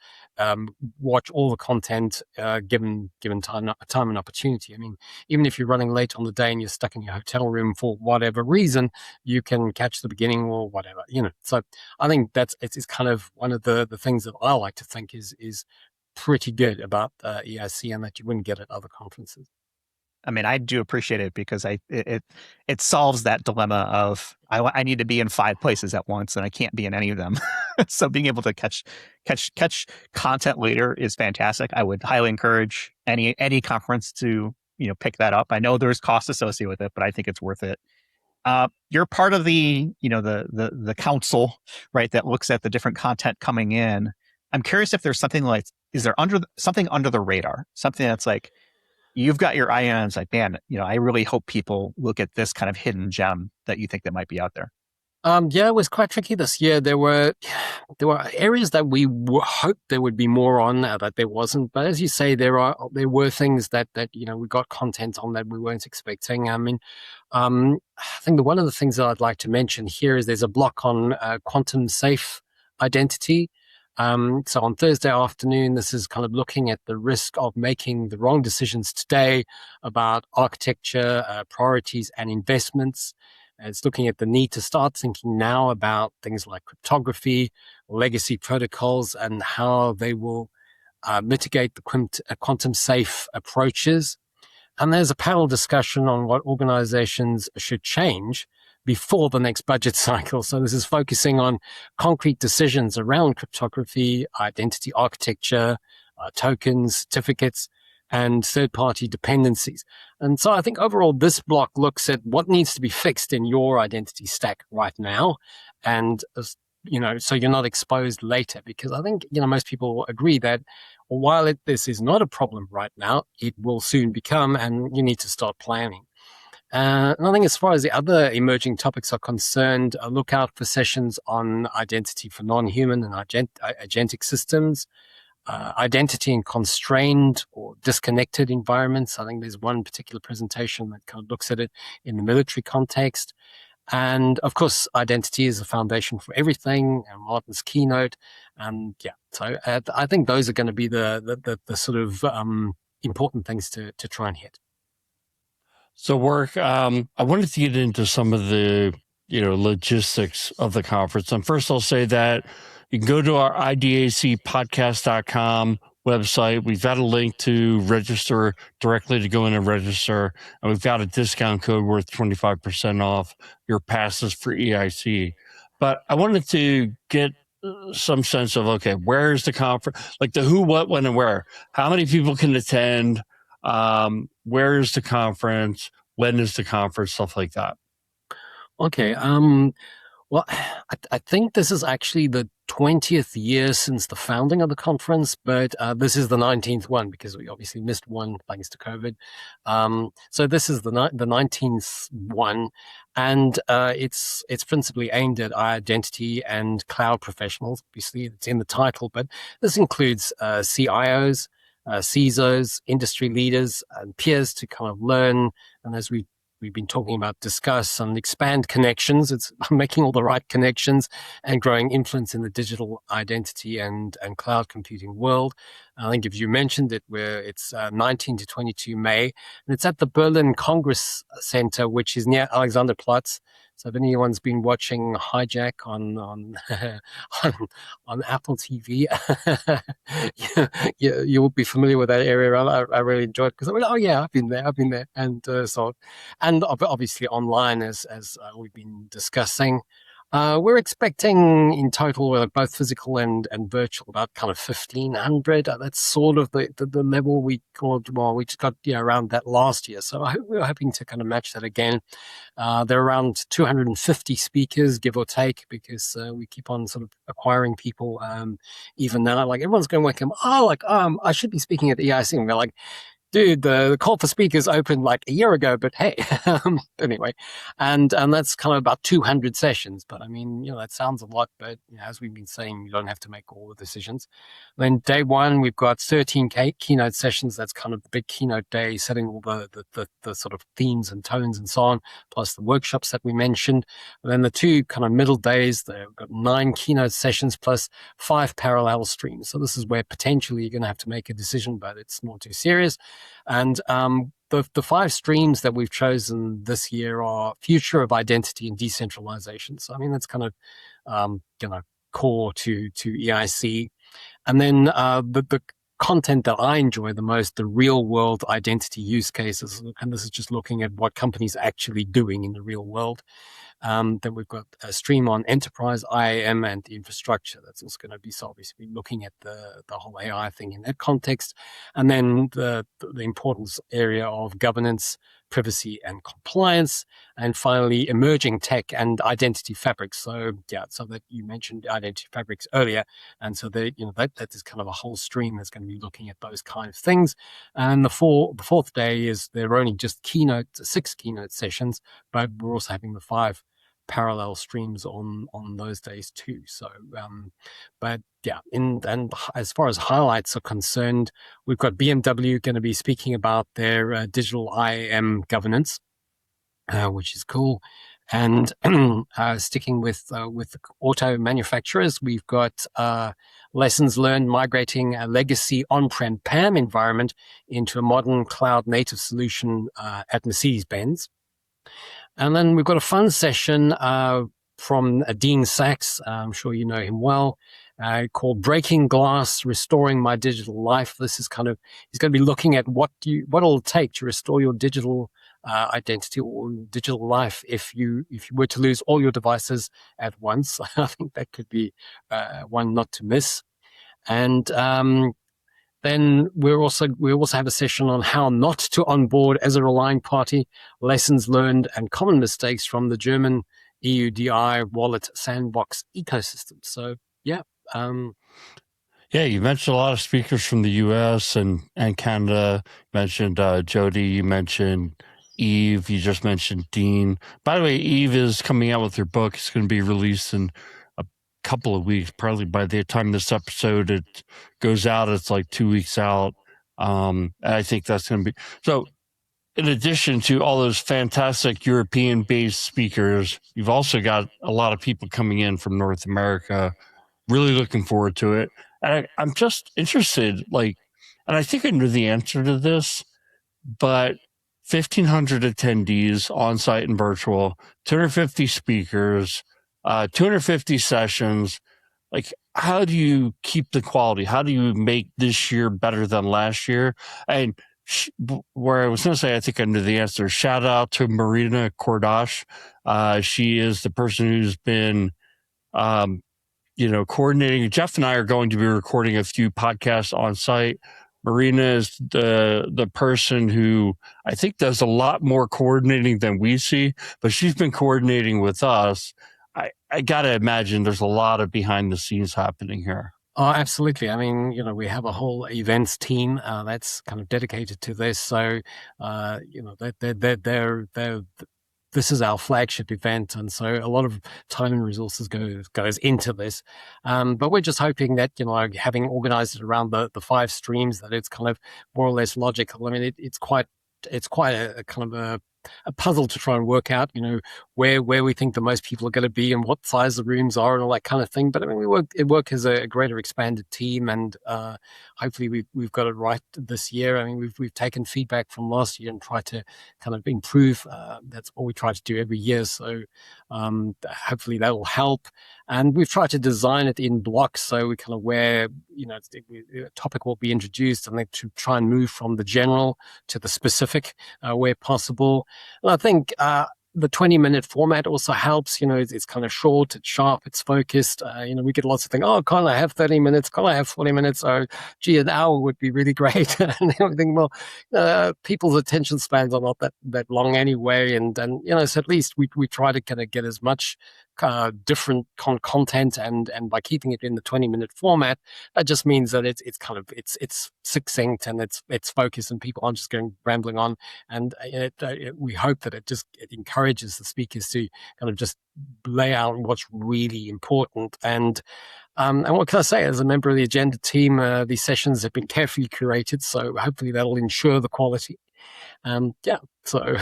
watch all the content given time and opportunity. I mean, even if you're running late on the day and you're stuck in your hotel room for whatever reason, you can catch the beginning or whatever. So I think it's kind of one of the things that I like to think is pretty good about EIC, and that you wouldn't get at other conferences. I mean, I do appreciate it because it solves that dilemma of I need to be in 5 places at once and I can't be in any of them. So being able to catch content later is fantastic. I would highly encourage any conference to pick that up. I know there's cost associated with it, but I think it's worth it. You're part of the the council, right, that looks at the different content coming in. I'm curious if there's something like, is there something under the radar, something that's like, you've got your eye on, it's like, man, I really hope people look at this kind of hidden gem that you think that might be out there. Yeah, it was quite tricky this year. There were areas that we hoped there would be more on that there wasn't. But as you say, there were things that we got content on that we weren't expecting. I mean, I think one of the things that I'd like to mention here is there's a block on quantum safe identity. So on Thursday afternoon, this is kind of looking at the risk of making the wrong decisions today about architecture, priorities, and investments. It's looking at the need to start thinking now about things like cryptography, legacy protocols, and how they will mitigate the quantum safe approaches. And there's a panel discussion on what organizations should change before the next budget cycle. So this is focusing on concrete decisions around cryptography, identity architecture, tokens, certificates, and third-party dependencies. And so I think overall this block looks at what needs to be fixed in your identity stack right now, and so you're not exposed later. Because I think most people agree that while this is not a problem right now, it will soon become, and you need to start planning. And I think as far as the other emerging topics are concerned, look out for sessions on identity for non-human and agentic systems, identity in constrained or disconnected environments. I think there's one particular presentation that kind of looks at it in the military context. And of course, identity is the foundation for everything, and Martin's keynote. And so I think those are going to be the sort of important things to try and hit. So, Warwick, I wanted to get into some of the logistics of the conference. And first, I'll say that you can go to our idacpodcast.com website. We've got a link to register directly to go in and register. And we've got a discount code worth 25% off your passes for EIC. But I wanted to get some sense of, okay, where's the conference? Like the who, what, when, and where. How many people can attend? Where is the conference? When is the conference? Stuff like that. Okay. Well, I think this is actually the 20th year since the founding of the conference, but this is the 19th one because we obviously missed one thanks to COVID. So this is the 19th one, and it's principally aimed at identity and cloud professionals. Obviously, it's in the title, but this includes CIOs, CISOs, industry leaders, and peers to kind of learn, and as we've been talking about, discuss and expand connections. It's making all the right connections and growing influence in the digital identity and cloud computing world. I think if you mentioned it, it's 19 to 22 May, and it's at the Berlin Congress Center, which is near Alexanderplatz. So if anyone's been watching Hijack on Apple TV, you will be familiar with that area. I really enjoyed it because I went, oh yeah, I've been there, and and obviously online as we've been discussing. We're expecting in total, both physical and virtual, about kind of 1,500. That's sort of the level we just got around that last year. So we're hoping to kind of match that again. There are around 250 speakers, give or take, because we keep on sort of acquiring people. Even now, like everyone's going to welcome. I should be speaking at the EIC, and we're like, dude, the call for speakers opened like a year ago, but hey, anyway, and that's kind of about 200 sessions. But I mean, that sounds a lot, but as we've been saying, you don't have to make all the decisions. Then day one, we've got 13 keynote sessions. That's kind of the big keynote day, setting all the sort of themes and tones and so on, plus the workshops that we mentioned. And then the two kind of middle days, they've got 9 keynote sessions plus 5 parallel streams. So this is where potentially you're going to have to make a decision, but it's not too serious. And the 5 streams that we've chosen this year are future of identity and decentralization. So I mean that's kind of core to EIC. And then the content that I enjoy the most, the real world identity use cases. And this is just looking at what companies are actually doing in the real world. Then we've got a stream on enterprise IAM and the infrastructure. That's also going to be obviously looking at the whole AI thing in that context. And then the importance area of governance, privacy and compliance. And finally, emerging tech and identity fabrics. So so that you mentioned identity fabrics earlier. And so that is kind of a whole stream that's going to be looking at those kind of things. And the fourth day is there are only just 6 keynote sessions, but we're also having the 5 parallel streams on those days too. So, and as far as highlights are concerned, we've got BMW going to be speaking about their digital IAM governance, which is cool. And sticking with the auto manufacturers, we've got lessons learned migrating a legacy on-prem PAM environment into a modern cloud-native solution at Mercedes-Benz. And then we've got a fun session from Dean Sachs. I'm sure you know him well, called Breaking Glass, Restoring My Digital Life. This is he's going to be looking at what it'll take to restore your digital identity or digital life if you were to lose all your devices at once. I think that could be one not to miss. And then we also have a session on how not to onboard as a relying party, lessons learned and common mistakes from the German EUDI wallet sandbox ecosystem. So yeah. You mentioned a lot of speakers from the US and Canada. You mentioned Jody, you mentioned Eve, you just mentioned Dean. By the way, Eve is coming out with her book. It's going to be released in a couple of weeks. Probably by the time this episode it goes out, it's like 2 weeks out. I think that's going to be so. In addition to all those fantastic European-based speakers, you've also got a lot of people coming in from North America. Really looking forward to it. And I'm just interested, and I think I knew the answer to this, but 1,500 attendees on site and virtual, 250 speakers, 250 sessions. How do you keep the quality? How do you make this year better than last year? And where I was going to say, I think I knew the answer. Shout out to Marina Kordash. She is the person who's been, coordinating. Jeff and I are going to be recording a few podcasts on site. Marina is the person who I think does a lot more coordinating than we see, but she's been coordinating with us. I got to imagine there's a lot of behind the scenes happening here. Oh, absolutely. I mean, we have a whole events team that's kind of dedicated to this. So, this is our flagship event, and so a lot of time and resources goes into this. But we're just hoping that having organized it around the 5 streams, that it's kind of more or less logical. I mean, it's quite a kind of a puzzle to try and work out, where we think the most people are going to be and what size the rooms are and all that kind of thing. But I mean, we work as a greater expanded team, and hopefully we've got it right this year. I mean, we've taken feedback from last year and tried to kind of improve. That's what we try to do every year. So hopefully that will help. And we've tried to design it in blocks, so we kind of where a topic will be introduced, and then to try and move from the general to the specific where possible. And I think the 20-minute format also helps. It's kind of short, it's sharp, it's focused. We get lots of things. Oh, can't I have 30 minutes? Can't I have 40 minutes? Oh, gee, an hour would be really great. And everything. Well, people's attention spans are not that long anyway. And so at least we try to kind of get as much different content, and by keeping it in the 20-minute format, that just means that it's succinct and it's focused, and people aren't just going rambling on. And we hope that it encourages the speakers to kind of just lay out what's really important. And what can I say? As a member of the agenda team, these sessions have been carefully curated, so hopefully that'll ensure the quality. So.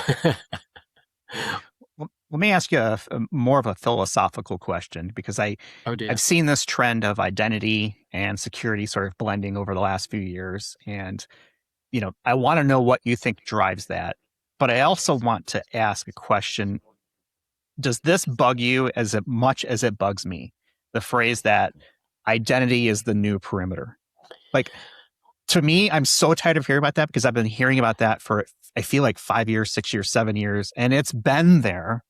Let me ask you more of a philosophical question, because I've seen this trend of identity and security sort of blending over the last few years. And, I want to know what you think drives that. But I also want to ask a question. Does this bug you as much as it bugs me? The phrase that identity is the new perimeter. to me, I'm so tired of hearing about that because I've been hearing about that for, I feel like 5 years, 6 years, 7 years, and it's been there.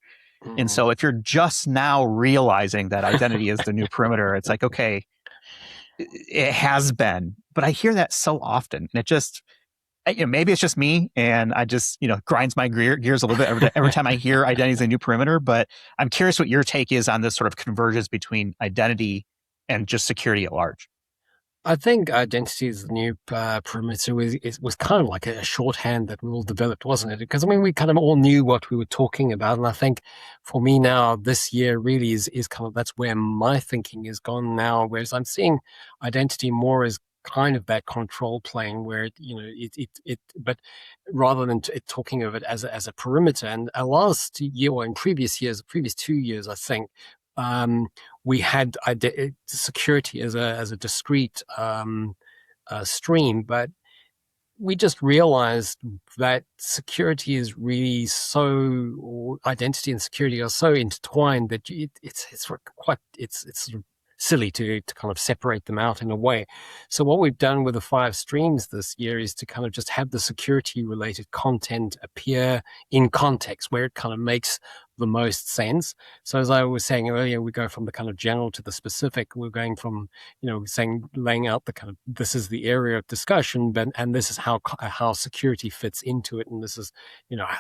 And so if you're just now realizing that identity is the new perimeter, it's like, okay, it has been, but I hear that so often, and it just, maybe it's just me, and I just, grinds my gears a little bit every time I hear identity is a new perimeter. But I'm curious what your take is on this sort of convergence between identity and just security at large. I think identity is the new perimeter was kind of like a shorthand that we all developed, wasn't it? Because we kind of all knew what we were talking about, and I think for me now, this year really is kind of, that's where my thinking is gone now. Whereas I'm seeing identity more as kind of that control plane, where but rather than talking of it as a perimeter. And last year, or in previous 2 years, I think. We had security as a discrete stream, but we just realized that security is really identity and security are so intertwined that it's sort of silly to kind of separate them out in a way. So what we've done with the 5 streams this year is to kind of just have the security related content appear in context where it kind of makes the most sense. So as I was saying earlier, we go from the kind of general to the specific. We're going from, laying out the kind of, this is the area of discussion, and this is how security fits into it, and this is,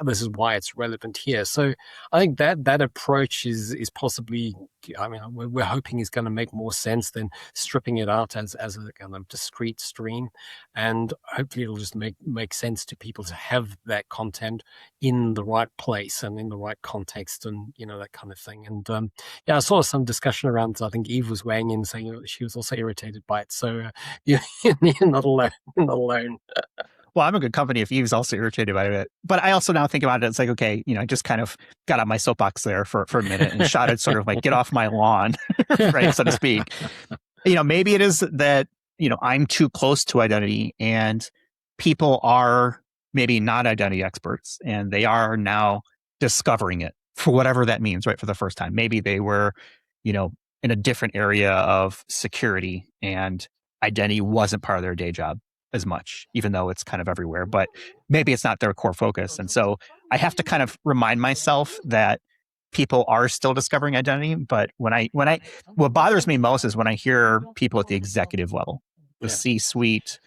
this is why it's relevant here. So I think that approach is possibly, we're hoping is going to make more sense than stripping it out as a kind of discrete stream, and hopefully it'll just make sense to people to have that content in the right place and in the right context, and that kind of thing. And I saw some discussion around, I think Eve was weighing in saying she was also irritated by it. So you're not alone. Well, I'm a good company if Eve's also irritated by it. But I also now think about it, it's like, okay, I just kind of got on my soapbox there for a minute and shouted sort of like, get off my lawn, right, so to speak. Maybe it is that, I'm too close to identity, and people are maybe not identity experts, and they are now discovering it for whatever that means, right, for the first time. Maybe they were, in a different area of security, and identity wasn't part of their day job as much, even though it's kind of everywhere, but maybe it's not their core focus. And so I have to kind of remind myself that people are still discovering identity. But what bothers me most is when I hear people at the executive level, the C-suite,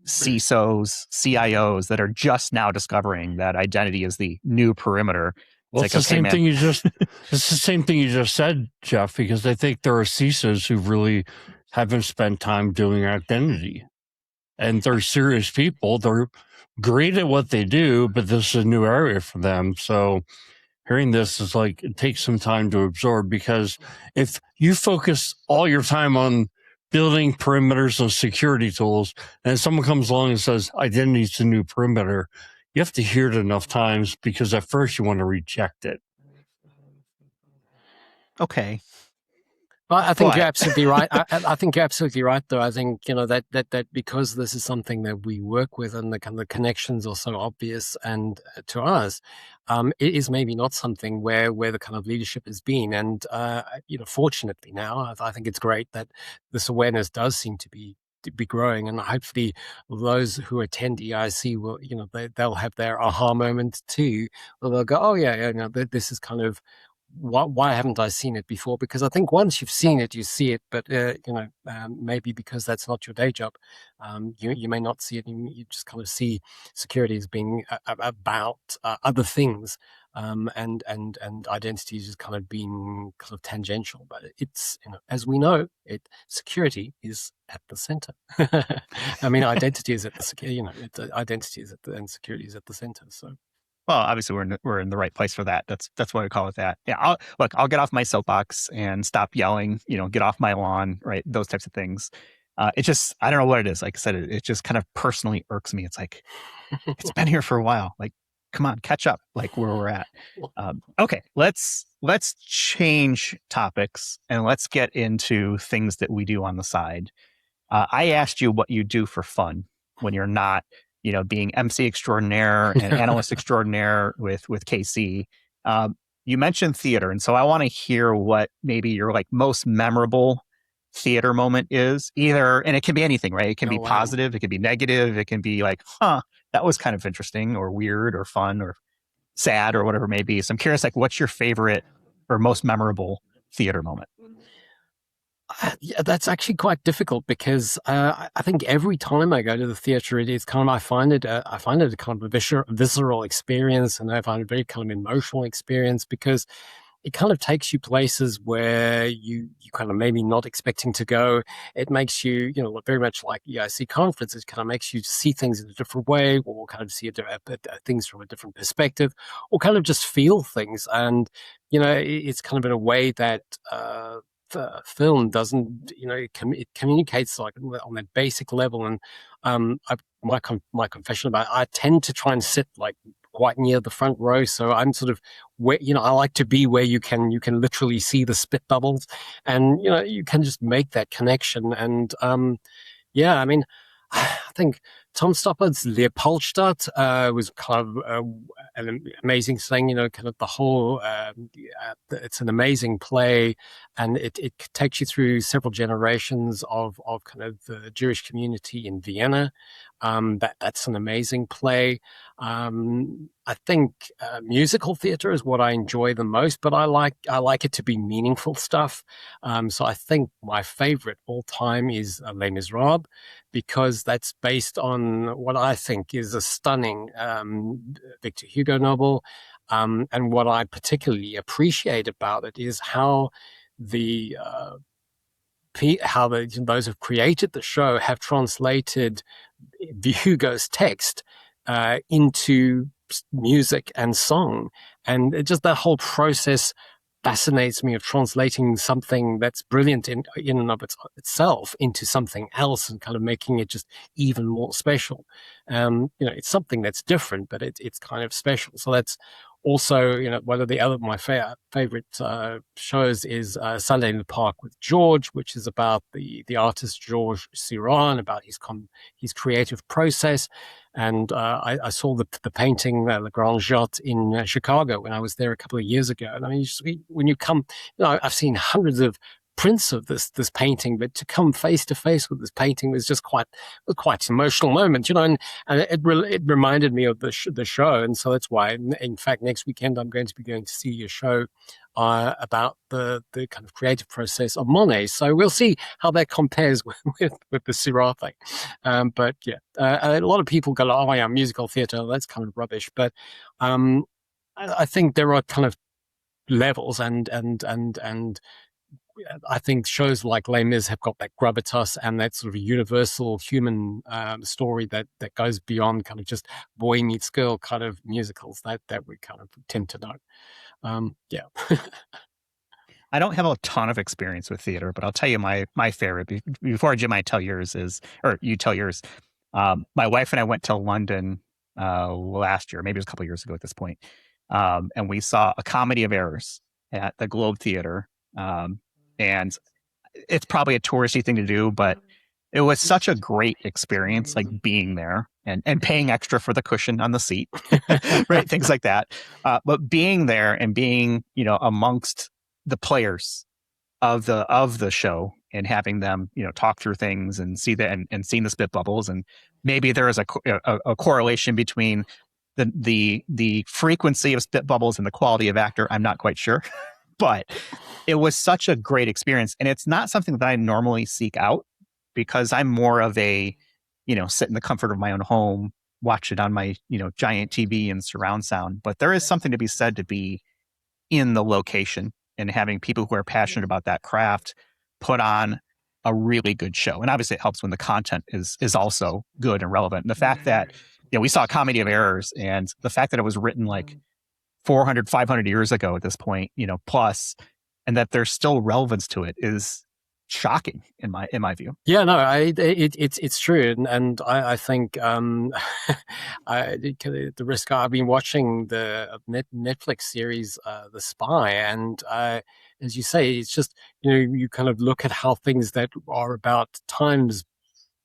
CISOs, CIOs that are just now discovering that identity is the new perimeter. Well, it's the same thing you just said, Jeff, because I think there are CISOs who really haven't spent time doing identity. And they're serious people. They're great at what they do, but this is a new area for them. So hearing this is like, it takes some time to absorb, because if you focus all your time on building perimeters and security tools, and someone comes along and says, identity is the new perimeter, you have to hear it enough times, because at first you want to reject it. Okay. Well, I think you're absolutely right. I think you're absolutely right, though. I think, that because this is something that we work with, and the kind of connections are so obvious and to us, it is maybe not something where the kind of leadership has been. And, fortunately now, I think it's great that this awareness does seem to be growing, and hopefully those who attend EIC will, they'll have their aha moment too, where they'll go, oh yeah, this is kind of, why haven't I seen it before? Because I think once you've seen it, you see it, but maybe because that's not your day job, you may not see it. You just kind of see security as being about other things, and identity is just kind of being kind of tangential. But it's, as we know, security is at the center. Identity is at the identity is at the, and security is at the center. So. Well, obviously we're in the right place for that. That's why we call it that. Yeah, I'll get off my soapbox and stop yelling, get off my lawn, right? Those types of things. It just, I don't know what it is. Like I said, it just kind of personally irks me. It's like, it's been here for a while. Like, come on, catch up, like where we're at. Okay, let's change topics and let's get into things that we do on the side. I asked you what you do for fun when you're not, being MC extraordinaire and analyst extraordinaire with KC. You mentioned theater. And so I want to hear what maybe your like most memorable theater moment is, either, and it can be anything, right? It can be wow. positive, it can be negative, it can be like, that was kind of interesting or weird or fun or sad or whatever it may be. So I'm curious, like, what's your favorite or most memorable theater moment? Yeah, that's actually quite difficult because I think every time I go to the theater, it is kind of I find it a kind of a visceral experience, and I find it a very kind of emotional experience because it kind of takes you places where you kind of maybe not expecting to go. It makes you, very much like EIC conference. It kind of makes you see things in a different way, or kind of see things from a different perspective, or kind of just feel things. And it's kind of in a way that the film doesn't. It communicates like on that basic level. And my confession about it, I tend to try and sit like quite near the front row, so I'm sort of where I like to be where you can literally see the spit bubbles, and you can just make that connection. And I mean, I think Tom Stoppard's Leopoldstadt was kind of an amazing thing. Kind of the whole. It's an amazing play, and it takes you through several generations of kind of the Jewish community in Vienna. That's an amazing play. I think musical theater is what I enjoy the most, but I like it to be meaningful stuff. So I think my favorite all time is Les Miserables, because that's based on what I think is a stunning Victor Hugo novel. And what I particularly appreciate about it is how those who've created the show have translated Hugo's text into music and song. And just that whole process fascinates me, of translating something that's brilliant in and of itself into something else and kind of making it just even more special. It's something that's different, but it's kind of special. So that's also, one of my favorite shows is Sunday in the Park with George, which is about the artist Georges Seurat, about his creative process. And I saw the painting, Le Grand Jatte, in Chicago when I was there a couple of years ago. And I mean, when you come, I've seen hundreds of prints of this painting, but to come face to face with this painting was just quite an emotional moment, and it reminded me of the show. And so that's why, in fact, next weekend I'm going to be going to see a show about the kind of creative process of Monet. So we'll see how that compares with the Seurat thing. But yeah, a lot of people go, "Oh yeah, musical theater, that's kind of rubbish." But I think there are kind of levels, and I think shows like Les Mis have got that gravitas and that sort of universal human story that goes beyond kind of just boy meets girl kind of musicals that we kind of tend to know. I don't have a ton of experience with theater, but I'll tell you my favorite. Before Jim, I tell yours or you tell yours. My wife and I went to London last year, maybe it was a couple of years ago at this point, and we saw A Comedy of Errors at the Globe Theater. And it's probably a touristy thing to do, but it was such a great experience, like being there and paying extra for the cushion on the seat, right? Things like that. But being there and being, amongst the players of the show and having them, talk through things and see that and seeing the spit bubbles, and maybe there is a correlation between the frequency of spit bubbles and the quality of actor. I'm not quite sure, but it was such a great experience. And it's not something that I normally seek out, because I'm more of a, sit in the comfort of my own home, watch it on my, giant TV and surround sound. But there is something to be said to be in the location and having people who are passionate about that craft put on a really good show. And obviously it helps when the content is also good and relevant. And the fact that, we saw A Comedy of Errors, and the fact that it was written like 400, 500 years ago at this point, plus, and that there's still relevance to it is shocking in my view. Yeah, no, it's true, and I think the risk. I've been watching the Netflix series The Spy, and as you say, it's just you kind of look at how things that are about times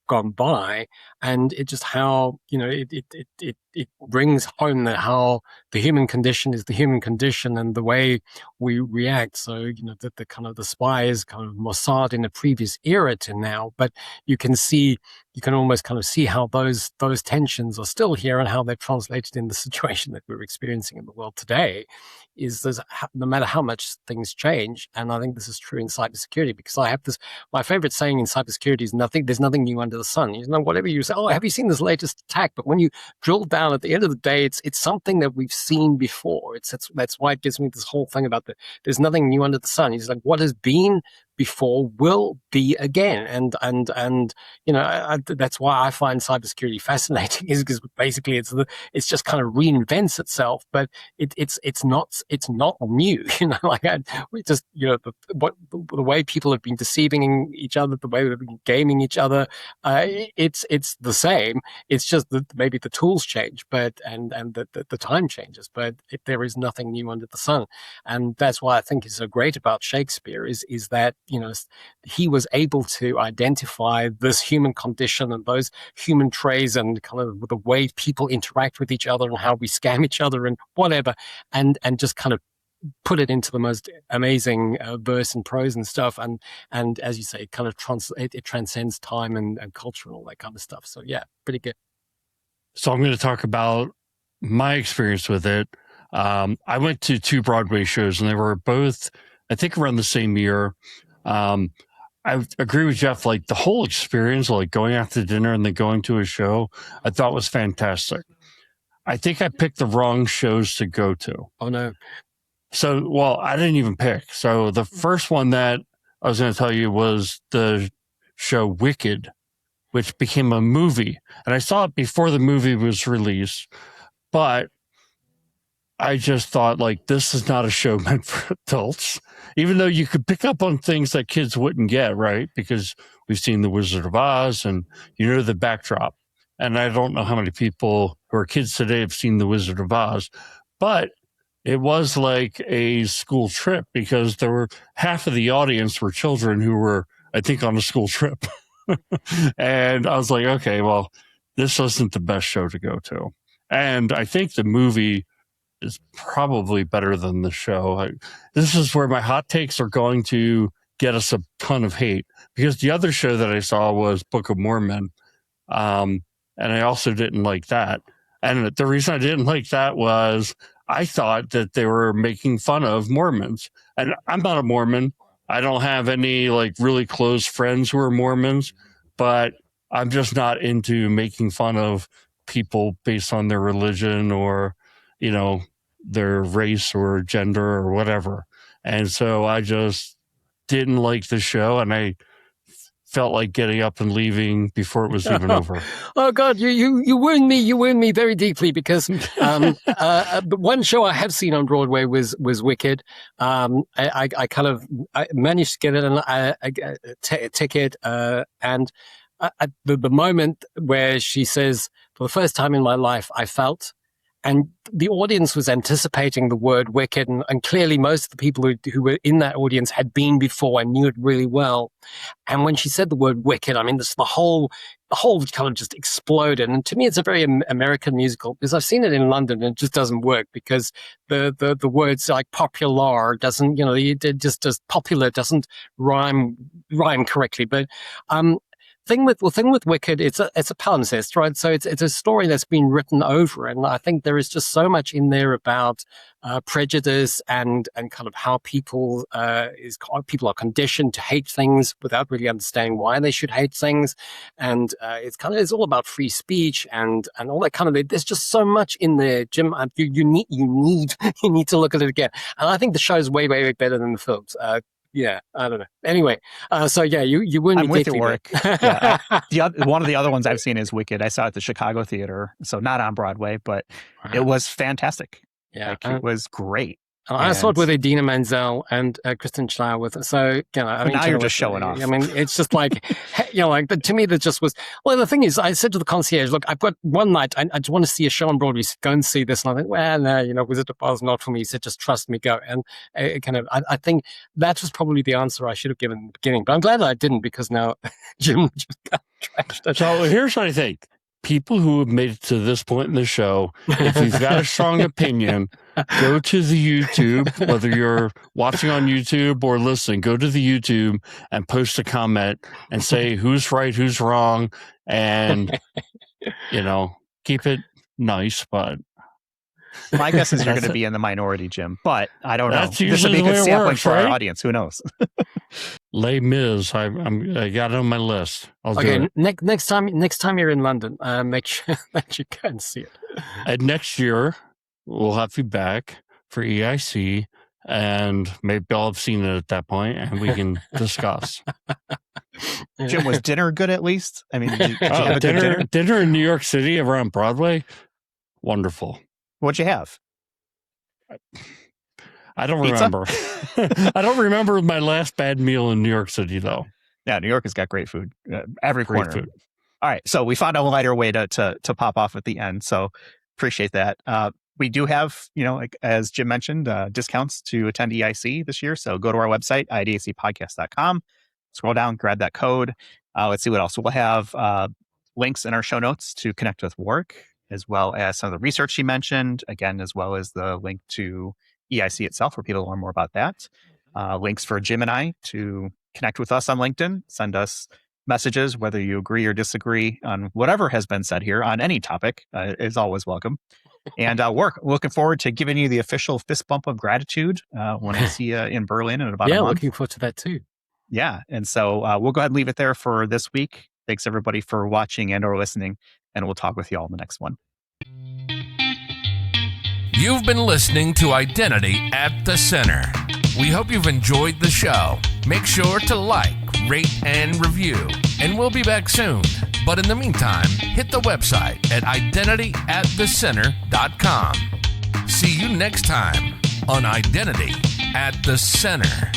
gone by, and it just how it it brings home that how the human condition is the human condition and the way we react. So, the kind of the spy is kind of Mossad in the previous era to now, but you can almost kind of see how those tensions are still here and how they're translated in the situation that we're experiencing in the world today. No matter how much things change, and I think this is true in cybersecurity, because I have my favorite saying in cybersecurity is there's nothing new under the sun. Whatever you say, oh, have you seen this latest attack? But when you drill down, at the end of the day, it's something that we've seen before. That's why it gives me this whole thing about there's nothing new under the sun. He's like, what has been before will be again, and that's why I find cybersecurity fascinating, is because basically it's just kind of reinvents itself, but it's not new. The way people have been deceiving each other, the way they've been gaming each other, it's the same. It's just that maybe the tools change, but and the time changes, but there is nothing new under the sun, and that's why I think is so great about Shakespeare is that he was able to identify this human condition and those human traits and kind of the way people interact with each other and how we scam each other and whatever, and just kind of put it into the most amazing verse and prose and stuff, and as you say, it kind of it transcends time and culture and all that kind of stuff. So yeah, pretty good. So I'm going to talk about my experience with it. I went to 2 Broadway shows, and they were both, I think, around the same year. I agree with Jeff, like the whole experience, like going out to dinner and then going to a show, I thought was fantastic. I think I picked the wrong shows to go to. Oh, no. So, well, I didn't even pick. So the first one that I was going to tell you was the show Wicked, which became a movie. And I saw it before the movie was released, but I just thought, like, this is not a show meant for adults, even though you could pick up on things that kids wouldn't get, right? Because we've seen The Wizard of Oz and the backdrop. And I don't know how many people who are kids today have seen The Wizard of Oz, but it was like a school trip, because there were half of the audience were children who were, I think, on a school trip. And I was like, okay, well, this wasn't the best show to go to. And I think the movie is probably better than the show. This is where my hot takes are going to get us a ton of hate, because the other show that I saw was Book of Mormon. And I also didn't like that. And the reason I didn't like that was I thought that they were making fun of Mormons. And I'm not a Mormon. I don't have any like really close friends who are Mormons, but I'm just not into making fun of people based on their religion or, their race or gender or whatever. And so I just didn't like the show, and I felt like getting up and leaving before it was even over. Oh God, you wound me. You wound me very deeply, because the one show I have seen on Broadway was Wicked. I managed to get a ticket, and at the moment where she says, for the first time in my life, I felt. And the audience was anticipating the word wicked, and clearly most of the people who were in that audience had been before and knew it really well. And when she said the word wicked, I mean, the whole kind of just exploded. And to me, it's a very American musical, because I've seen it in London and it just doesn't work, because the words like popular doesn't, it just popular doesn't rhyme correctly. But thing with Wicked, it's a palimpsest, right? So it's a story that's been written over, and I think there is just so much in there about prejudice and kind of how people are conditioned to hate things without really understanding why they should hate things, and it's all about free speech and all that kind of. There's just so much in there, Jim. You need to look at it again, and I think the show is way better than the films. Yeah, I don't know. Anyway, so yeah, you wouldn't. I'm with you, Warwick. Yeah, one of the other ones I've seen is Wicked. I saw it at the Chicago Theater, so not on Broadway, but it was fantastic. Yeah, it was great. I saw it with Idina Menzel and Kristen Schleier with it. So, I mean, now you're just showing off. I mean, it's just like, but to me, that just was, well, the thing is, I said to the concierge, look, I've got one night, I just want to see a show on Broadway, go and see this. And I think, well, no, Wizard of Oz not for me. He said, just trust me, go. And I think that was probably the answer I should have given in the beginning. But I'm glad that I didn't, because now Jim just got trashed. So here's what I think. people who have made it to this point in the show, if you've got a strong opinion, go to the YouTube, whether you're watching on YouTube or listening, go to the YouTube and post a comment and say who's right, who's wrong, and, keep it nice, but... My guess is you're going to be in the minority, Jim, but I don't know. That's This would be a usually the way good it sampling works, for our right? audience. Who knows? Les Mis, I got it on my list. I'll do Okay, it. next time you're in London, make sure that you go and see it. And next year, we'll have you back for EIC, and maybe I'll have seen it at that point, and we can discuss. Jim, was dinner good at least? I mean, did you have a good dinner? Dinner in New York City around Broadway? Wonderful. What'd you have? I don't Pizza? remember. I don't remember my last bad meal in New York City, though. Yeah, New York has got great food. Every Great corner. food. All right, so we found a lighter way to pop off at the end. So appreciate that. We do have, like, as Jim mentioned, discounts to attend EIC this year. So go to our website, idacpodcast.com. Scroll down, grab that code. Let's see what else. We'll have links in our show notes to connect with Warwick, as well as some of the research she mentioned, again, as well as the link to EIC itself, where people learn more about that. Links for Jim and I to connect with us on LinkedIn, send us messages, whether you agree or disagree on whatever has been said here on any topic is always welcome. And looking forward to giving you the official fist bump of gratitude when I see you in Berlin in about a month. Yeah, looking forward to that too. Yeah, and so we'll go ahead and leave it there for this week. Thanks everybody for watching and or listening, and we'll talk with you all in the next one. You've been listening to Identity at the Center. We hope you've enjoyed the show. Make sure to like, rate, and review. And we'll be back soon. But in the meantime, hit the website at identityatthecenter.com. See you next time on Identity at the Center.